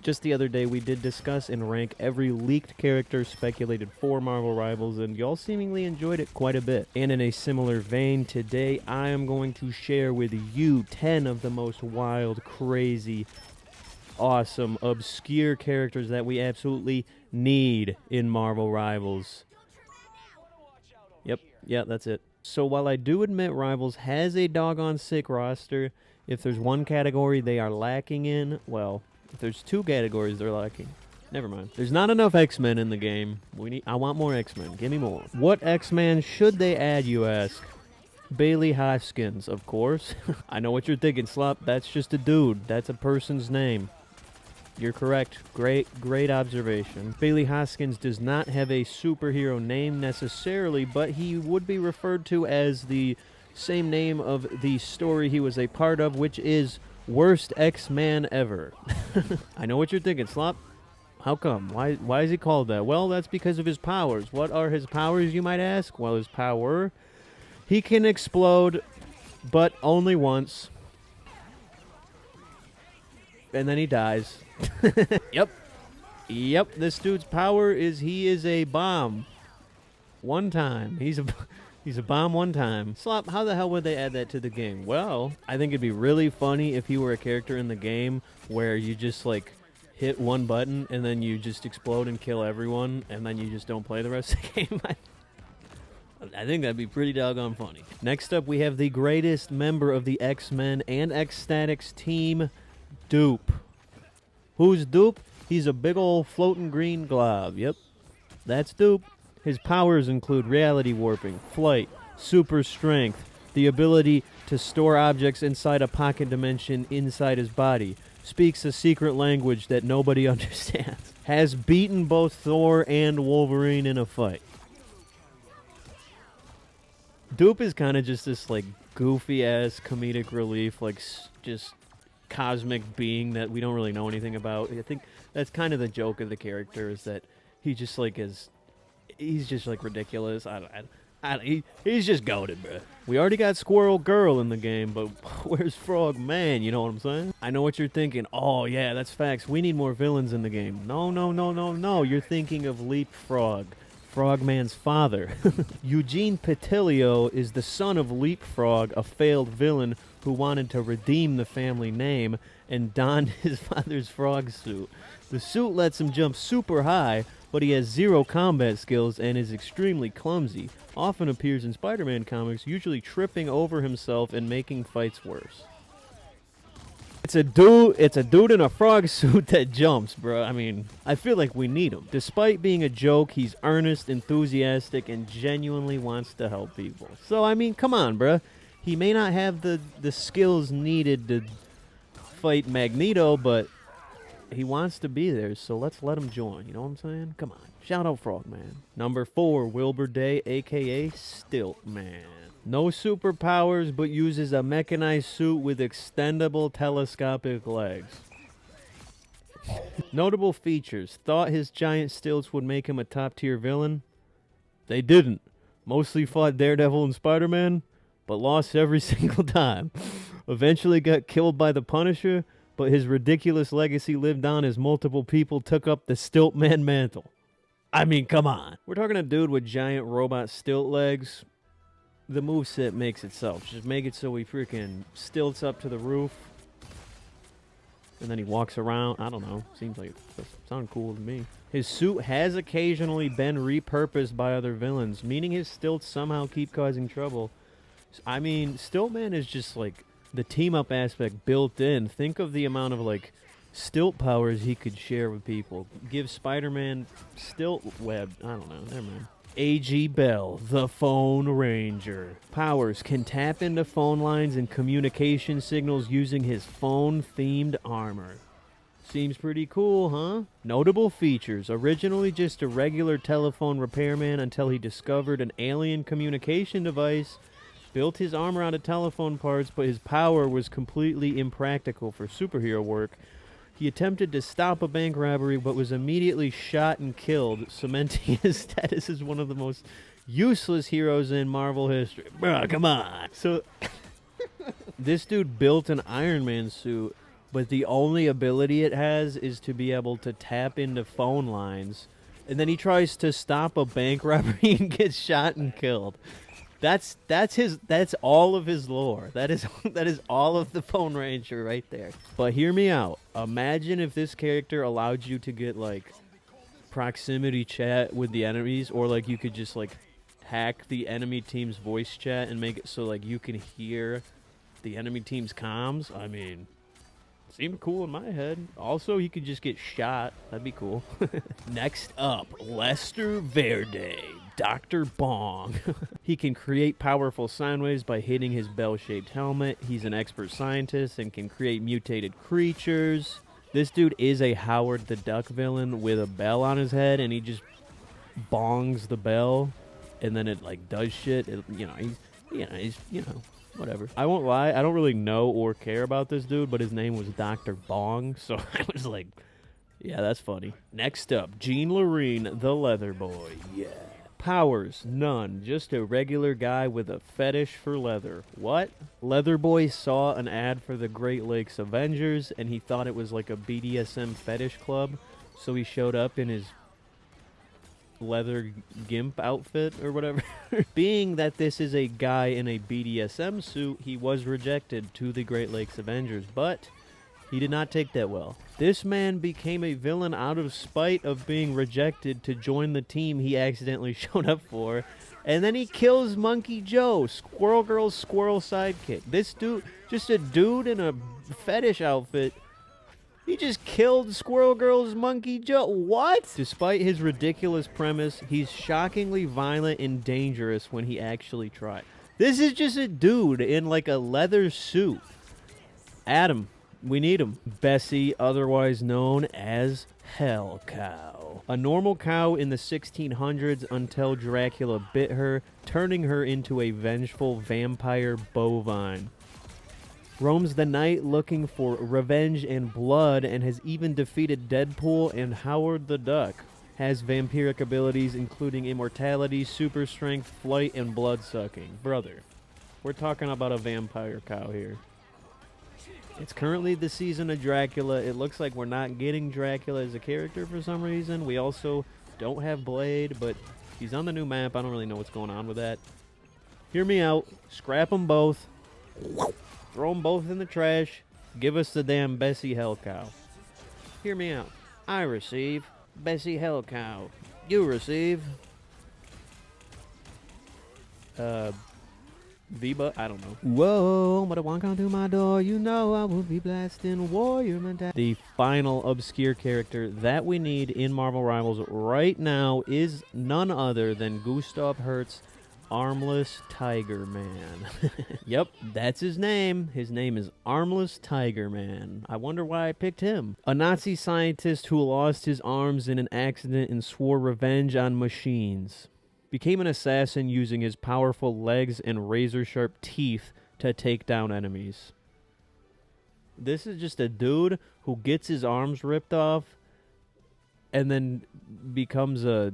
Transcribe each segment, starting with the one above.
Just the other day, we did discuss and rank every leaked character speculated for Marvel Rivals, and y'all seemingly enjoyed it quite a bit. And in a similar vein, today I am going to share with you 10 of the most wild, crazy, awesome, obscure characters that we absolutely need in Marvel Rivals. Yep, yeah, that's it. So while I do admit Rivals has a doggone sick roster, if there's one category they are lacking in, well, if there's two categories they're lacking, never mind. There's not enough X-Men in the game. I want more X-Men. Give me more. What X-Men should they add, you ask? Bailey Hoskins, of course. I know what you're thinking, Slop. That's just a dude. That's a person's name. You're correct. Great observation. Bailey Hoskins does not have a superhero name necessarily, but he would be referred to as the same name of the story he was a part of, which is Worst X-Man Ever. I know what you're thinking, Slop. How come? Why is he called that? Well, that's because of his powers. What are his powers, you might ask? Well, his power... he can explode, but only once. And then he dies. Yep, this dude's power is he is a bomb. One time. He's a bomb one time. Slop, how the hell would they add that to the game? Well, I think it'd be really funny if he were a character in the game where you just, like, hit one button and then you just explode and kill everyone and then you just don't play the rest of the game. I think that'd be pretty doggone funny. Next up, we have the greatest member of the X-Men and X-Statix team, Doop. Who's Doop? He's a big old floating green glob. Yep, that's Doop. His powers include reality warping, flight, super strength, the ability to store objects inside a pocket dimension inside his body, speaks a secret language that nobody understands, has beaten both Thor and Wolverine in a fight. Doop is kind of just this, like, goofy-ass comedic relief, like, just cosmic being that we don't really know anything about. I think that's kind of the joke of the character, is that he just, like, he's just, like, ridiculous. He's just goated, bro. We already got Squirrel Girl in the game, but where's Frog Man? You know what I'm saying? I know what you're thinking. Oh, yeah, that's facts. We need more villains in the game. No. You're thinking of Leapfrog. Frogman's father. Eugene Petilio is the son of Leapfrog, a failed villain who wanted to redeem the family name and donned his father's frog suit. The suit lets him jump super high, but he has zero combat skills and is extremely clumsy. Often appears in Spider-Man comics, usually tripping over himself and making fights worse. It's a dude in a frog suit that jumps, bro. I mean, I feel like we need him. Despite being a joke, he's earnest, enthusiastic, and genuinely wants to help people. So, I mean, come on, bro. He may not have the skills needed to fight Magneto, but he wants to be there, so let's let him join. You know what I'm saying? Come on. Shout out Frogman. Number 4, Wilbur Day, a.k.a. Stilt Man. No superpowers, but uses a mechanized suit with extendable telescopic legs. Notable features. Thought his giant stilts would make him a top-tier villain? They didn't. Mostly fought Daredevil and Spider-Man, but lost every single time. Eventually got killed by the Punisher, but his ridiculous legacy lived on as multiple people took up the Stilt Man mantle. I mean, come on. We're talking a dude with giant robot stilt legs. The moveset makes itself. Just make it so he freaking stilts up to the roof. And then he walks around. I don't know. Seems like it sounds cool to me. His suit has occasionally been repurposed by other villains, meaning his stilts somehow keep causing trouble. I mean, Stilt Man is just like the team-up aspect built in. Think of the amount of, like, stilt powers he could share with people. Give Spider-Man stilt web. I don't know. Never mind. A.G. Bell, the Phone Ranger. Powers: can tap into phone lines and communication signals using his phone-themed armor. Seems pretty cool, huh? Notable features: originally just a regular telephone repairman until he discovered an alien communication device. Built his armor out of telephone parts, but his power was completely impractical for superhero work. He attempted to stop a bank robbery, but was immediately shot and killed, cementing his status as one of the most useless heroes in Marvel history. Bruh, come on. So, this dude built an Iron Man suit but the only ability it has is to be able to tap into phone lines. And then he tries to stop a bank robbery and gets shot and killed. That's all of his lore. That is all of the Phone Ranger right there. But hear me out. Imagine if this character allowed you to get like proximity chat with the enemies, or like you could just like hack the enemy team's voice chat and make it so like you can hear the enemy team's comms. I mean, seemed cool in my head. Also, he could just get shot. That'd be cool. Next up, Lester Verde, Dr. Bong. He can create powerful sound waves by hitting his bell-shaped helmet. He's an expert scientist and can create mutated creatures. This dude is a Howard the Duck villain with a bell on his head, and he just bongs the bell, and then it like does shit. He's whatever. I won't lie, I don't really know or care about this dude, but his name was Dr. Bong, so I was like, yeah, that's funny. Next up, Gene Lorene, the Leather Boy. Yeah. Powers, none. Just a regular guy with a fetish for leather. What? Leather Boy saw an ad for the Great Lakes Avengers, and he thought it was like a BDSM fetish club, so he showed up in his leather gimp outfit or whatever. Being that this is a guy in a BDSM suit, he was rejected to the Great Lakes Avengers, but he did not take that well. This man became a villain out of spite of being rejected to join the team he accidentally showed up for, and then he kills Monkey Joe, Squirrel Girl's squirrel sidekick. This dude, just a dude in a fetish outfit, he just killed Squirrel Girl's Monkey Joe. What? Despite his ridiculous premise, he's shockingly violent and dangerous when he actually tried. This is just a dude in like a leather suit. Adam, we need him. Bessie, otherwise known as Hellcow. A normal cow in the 1600s until Dracula bit her, turning her into a vengeful vampire bovine. Roams the night looking for revenge and blood, and has even defeated Deadpool and Howard the Duck. Has vampiric abilities including immortality, super strength, flight, and blood-sucking. Brother, we're talking about a vampire cow here. It's currently the season of Dracula. It looks like we're not getting Dracula as a character for some reason. We also don't have Blade, but he's on the new map. I don't really know what's going on with that. Hear me out. Scrap them both. Throw them both in the trash. Give us the damn Bessie Hellcow. Hear me out. I receive Bessie Hellcow. You receive Viva, I don't know. Whoa, but I walk on through my door, you know I will be blasting warrior mentality. The final obscure character that we need in Marvel Rivals right now is none other than Gustav Hertz's Armless Tiger Man. Yep, that's his name. His name is Armless Tiger Man. I wonder why I picked him. A Nazi scientist who lost his arms in an accident and swore revenge on machines. Became an assassin using his powerful legs and razor-sharp teeth to take down enemies. This is just a dude who gets his arms ripped off and then becomes a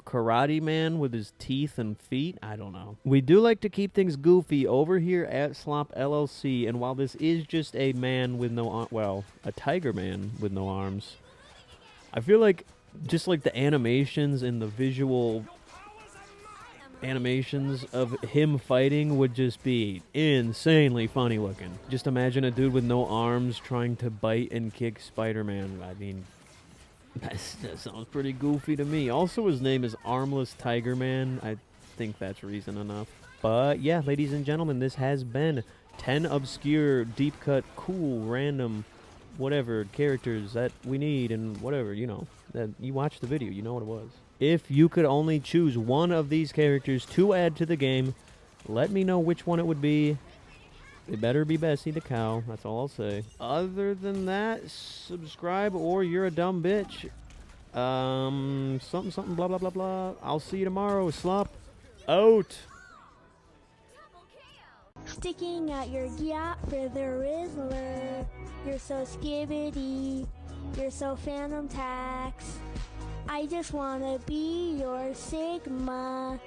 karate man with his teeth and feet. I don't know. We do like to keep things goofy over here at Slop LLC, and while this is just a man with no a tiger man with no arms, I feel like just like the animations and the visual animations of him fighting would just be insanely funny looking. Just imagine a dude with no arms trying to bite and kick Spider-Man. I mean, that sounds pretty goofy to me. Also, his name is Armless Tiger Man. I think that's reason enough. But yeah, ladies and gentlemen, this has been 10 obscure, deep cut, cool, random, whatever characters that we need, and whatever, you know, that you watched the video, you know what it was. If you could only choose one of these characters to add to the game, let me know which one it would be. It better be Bessie the cow, that's all I'll say. Other than that, subscribe or you're a dumb bitch. Something blah blah blah blah. I'll see you tomorrow. Slop out. Sticking out your yacht for the Rizzler. You're so skibbity. You're so Phantom Tax. I just wanna be your Sigma.